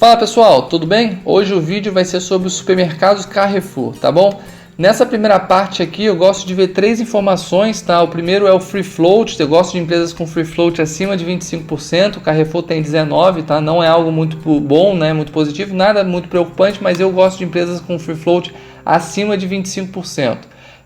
Fala pessoal, tudo bem? Hoje o vídeo vai ser sobre os supermercados Carrefour, tá bom? Nessa primeira parte aqui eu gosto de ver três informações, tá? O primeiro é o Free Float, eu gosto de empresas com Free Float acima de 25%, o Carrefour tem 19%, tá? Não é algo muito bom, né? Muito positivo, nada muito preocupante, mas eu gosto de empresas com Free Float acima de 25%.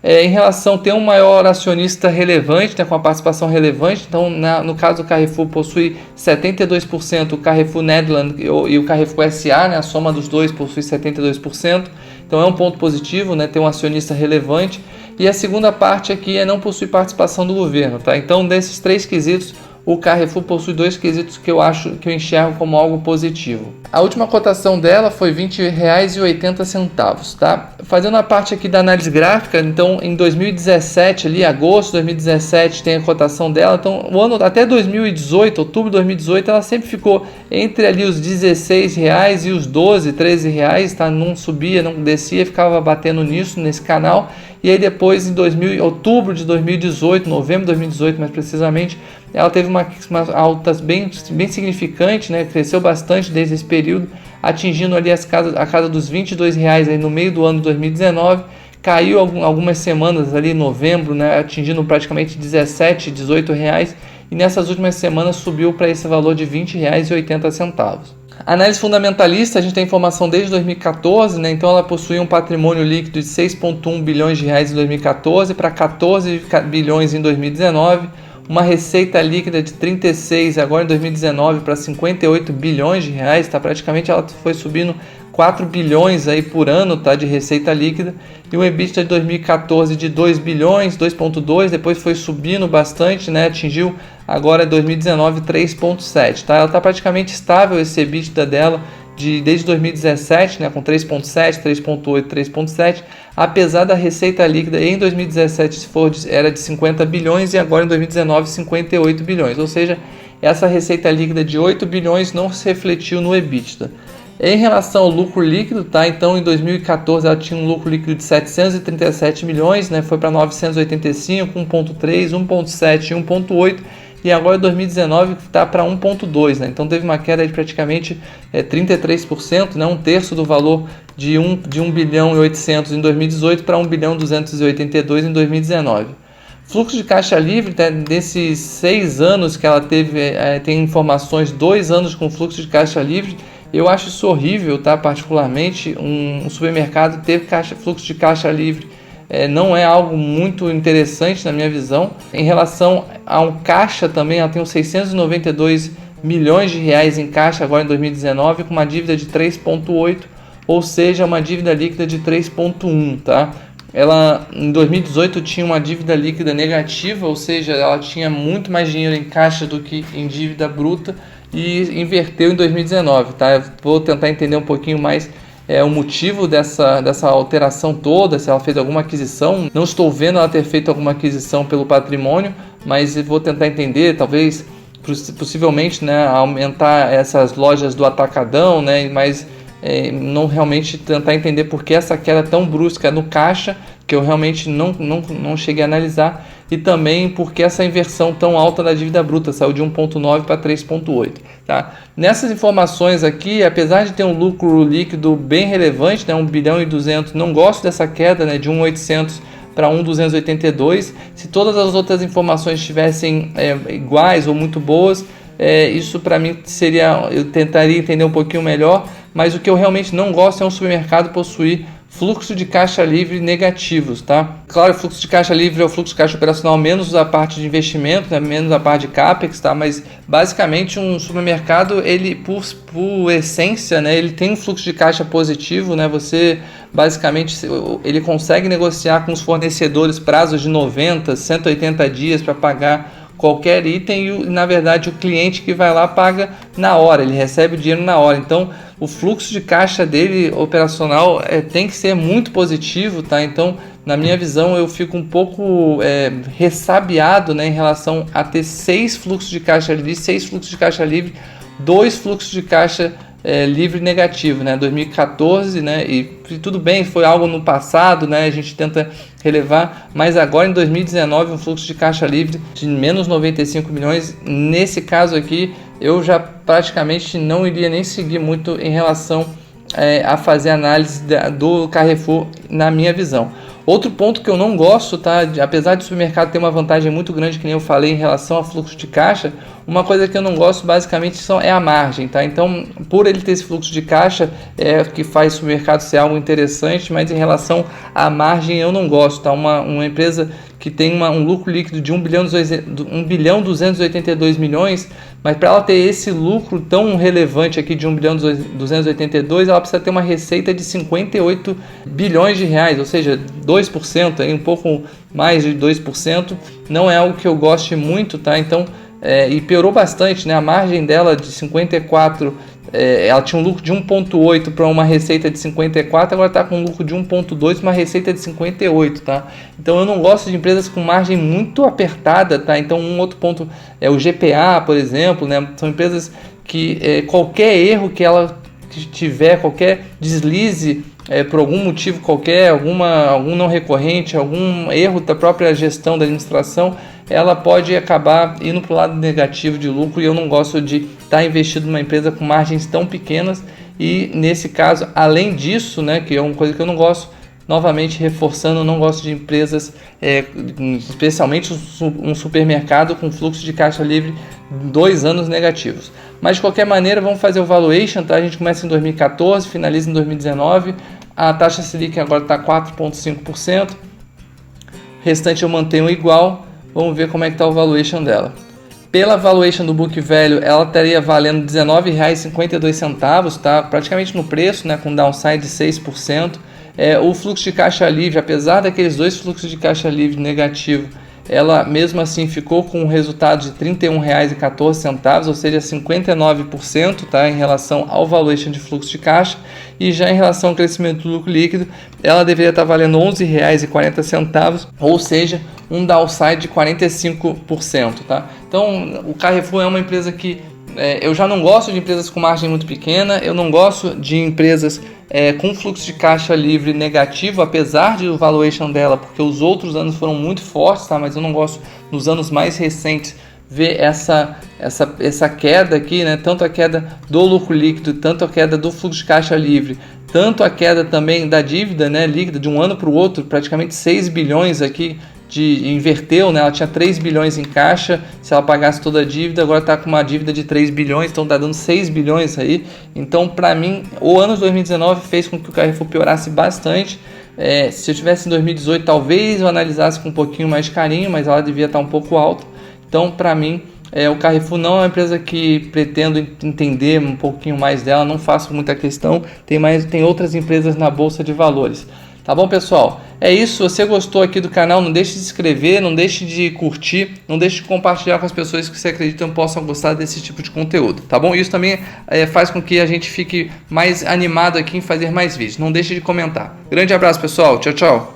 Em relação a ter um maior acionista relevante, né, com a participação relevante, então no caso o Carrefour possui 72%, o Carrefour Netherlands e o Carrefour SA, né, a soma dos dois possui 72%, então é um ponto positivo, né, ter um acionista relevante. E a segunda parte aqui é não possuir participação do governo, tá? Então desses três quesitos, o Carrefour possui dois quesitos que eu enxergo como algo positivo. A última cotação dela foi R$ 20,80, tá? Fazendo a parte aqui da análise gráfica, então em 2017, ali agosto de 2017 tem a cotação dela, então o ano até 2018, outubro de 2018, ela sempre ficou entre ali os R$16 e os R$12, R$13, tá? Não subia, não descia, ficava batendo nisso, nesse canal. E aí depois em outubro de 2018, novembro de 2018 mais precisamente, ela teve uma alta bem significante, né? Cresceu bastante desde esse período, atingindo ali a casa dos R$22 aí no meio do ano de 2019, caiu algumas semanas ali em novembro, né? Atingindo praticamente R$17, R$18, e nessas últimas semanas subiu para esse valor de R$20,80. Análise fundamentalista, a gente tem informação desde 2014, né? Então ela possui um patrimônio líquido de 6,1 bilhões de reais em 2014 para 14 bilhões em 2019, uma receita líquida de 36 agora em 2019 para 58 bilhões de reais, tá? Praticamente ela foi subindo 4 bilhões aí por ano, tá, de receita líquida, e um EBITDA de 2014 de 2 bilhões, 2,2, depois foi subindo bastante, né, atingiu agora em 2019 3,7, tá? Ela está praticamente estável esse EBITDA dela desde 2017, né, com 3,7, 3,8, 3,7, apesar da receita líquida em 2017 era de 50 bilhões e agora em 2019 58 bilhões, ou seja, essa receita líquida de 8 bilhões não se refletiu no EBITDA. Em relação ao lucro líquido, tá? Então em 2014 ela tinha um lucro líquido de 737 milhões, né? Foi para 985, 1.3, 1.7 e 1.8, e agora em 2019 está para 1.2, né? Então teve uma queda de praticamente 33%, né? Um terço do valor de 1 bilhão e 800 em 2018 para 1 bilhão e 282 em 2019. Fluxo de caixa livre, tá? Desses 6 anos que ela teve, tem informações, 2 anos com fluxo de caixa livre. Eu acho isso horrível, tá? Particularmente, um supermercado ter fluxo de caixa livre não é algo muito interessante na minha visão. Em relação a um caixa também, ela tem uns 692 milhões de reais em caixa agora em 2019, com uma dívida de 3,8, ou seja, uma dívida líquida de 3,1, tá? Ela em 2018 tinha uma dívida líquida negativa, ou seja, ela tinha muito mais dinheiro em caixa do que em dívida bruta, e inverteu em 2019, tá? Eu vou tentar entender um pouquinho mais o motivo dessa alteração toda, se ela fez alguma aquisição. Não estou vendo ela ter feito alguma aquisição pelo patrimônio, mas eu vou tentar entender, talvez, possivelmente, né, aumentar essas lojas do atacadão, né, mas não realmente tentar entender por que essa queda tão brusca no caixa, que eu realmente não cheguei a analisar, e também porque essa inversão tão alta da dívida bruta, saiu de 1,9 para 3,8, tá? Nessas informações aqui, apesar de ter um lucro líquido bem relevante, né, 1 bilhão e 200, não gosto dessa queda, né, de 1,800 para 1,282, se todas as outras informações estivessem iguais ou muito boas, isso para mim eu tentaria entender um pouquinho melhor, mas o que eu realmente não gosto é um supermercado possuir fluxo de caixa livre negativos, tá? Claro, o fluxo de caixa livre é o fluxo de caixa operacional menos a parte de investimento, né? Menos a parte de capex, tá? Mas basicamente um supermercado, ele por essência, né? Ele tem um fluxo de caixa positivo, né? Você basicamente ele consegue negociar com os fornecedores prazos de 90, 180 dias para pagar qualquer item e na verdade o cliente que vai lá paga na hora, ele recebe o dinheiro na hora. Então o fluxo de caixa dele operacional tem que ser muito positivo, tá? Então na minha visão eu fico um pouco ressabiado, né, em relação a ter 6 fluxos de caixa livre, 6 fluxos de caixa livre, 2 fluxos de caixa livre negativo, né? 2014, né? E tudo bem, foi algo no passado, né? A gente tenta relevar, mas agora em 2019 um fluxo de caixa livre de menos 95 milhões, nesse caso aqui eu já praticamente não iria nem seguir muito em relação a fazer análise do Carrefour na minha visão. Outro ponto que eu não gosto, tá? Apesar de o supermercado ter uma vantagem muito grande, que nem eu falei, em relação ao fluxo de caixa, uma coisa que eu não gosto basicamente é a margem, tá? Então, por ele ter esse fluxo de caixa, é o que faz o supermercado ser algo interessante, mas em relação à margem eu não gosto, tá? Uma empresa que tem um lucro líquido de 1 bilhão 282 milhões, mas para ela ter esse lucro tão relevante aqui de 1 bilhão 282, ela precisa ter uma receita de 58 bilhões de reais, ou seja, 2%, aí um pouco mais de 2%, não é algo que eu goste muito, tá? Então, e piorou bastante, né? A margem dela de 54, ela tinha um lucro de 1,8 para uma receita de 54, agora está com um lucro de 1,2 para uma receita de 58, tá? Então eu não gosto de empresas com margem muito apertada, tá? Então um outro ponto é o GPA, por exemplo, né? São empresas que qualquer erro que ela tiver, qualquer deslize, por algum motivo qualquer, algum não recorrente, algum erro da própria gestão da administração, ela pode acabar indo para o lado negativo de lucro, e eu não gosto de estar investido numa empresa com margens tão pequenas. E nesse caso, além disso, né, que é uma coisa que eu não gosto, novamente reforçando, eu não gosto de empresas, especialmente um supermercado com fluxo de caixa livre 2 anos negativos. Mas de qualquer maneira, vamos fazer o valuation, tá? A gente começa em 2014, finaliza em 2019, a taxa Selic agora está 4,5%, o restante eu mantenho igual. Vamos ver como é que está o valuation dela. Pela valuation do book value, ela estaria valendo R$ 19,52, tá? Praticamente no preço, né? Com downside de 6%. O fluxo de caixa livre, apesar daqueles 2 fluxos de caixa livre negativo, ela mesmo assim ficou com um resultado de R$ 31,14, ou seja, 59%, tá? Em relação ao valuation de fluxo de caixa. E já em relação ao crescimento do lucro líquido, ela deveria estar valendo R$ 11,40, ou seja, um downside de 45%, tá? Então, o Carrefour é uma empresa que eu já não gosto de empresas com margem muito pequena, eu não gosto de empresas com fluxo de caixa livre negativo, apesar de o valuation dela, porque os outros anos foram muito fortes, tá? Mas eu não gosto nos anos mais recentes ver essa queda aqui, né? Tanto a queda do lucro líquido, tanto a queda do fluxo de caixa livre, tanto a queda também da dívida, né, líquida de um ano para o outro, praticamente 6 bilhões aqui. Inverteu, né? Ela tinha 3 bilhões em caixa, se ela pagasse toda a dívida, agora está com uma dívida de 3 bilhões, então está dando 6 bilhões aí. Então, para mim, o ano de 2019 fez com que o Carrefour piorasse bastante. Se eu tivesse em 2018, talvez eu analisasse com um pouquinho mais de carinho, mas ela devia estar um pouco alta. Então, para mim, o Carrefour não é uma empresa que pretendo entender um pouquinho mais dela, não faço muita questão, tem outras empresas na Bolsa de Valores. Tá bom, pessoal? É isso. Se você gostou aqui do canal, não deixe de se inscrever, não deixe de curtir, não deixe de compartilhar com as pessoas que você acredita possam gostar desse tipo de conteúdo, tá bom? Isso também faz com que a gente fique mais animado aqui em fazer mais vídeos. Não deixe de comentar. Grande abraço, pessoal. Tchau, tchau.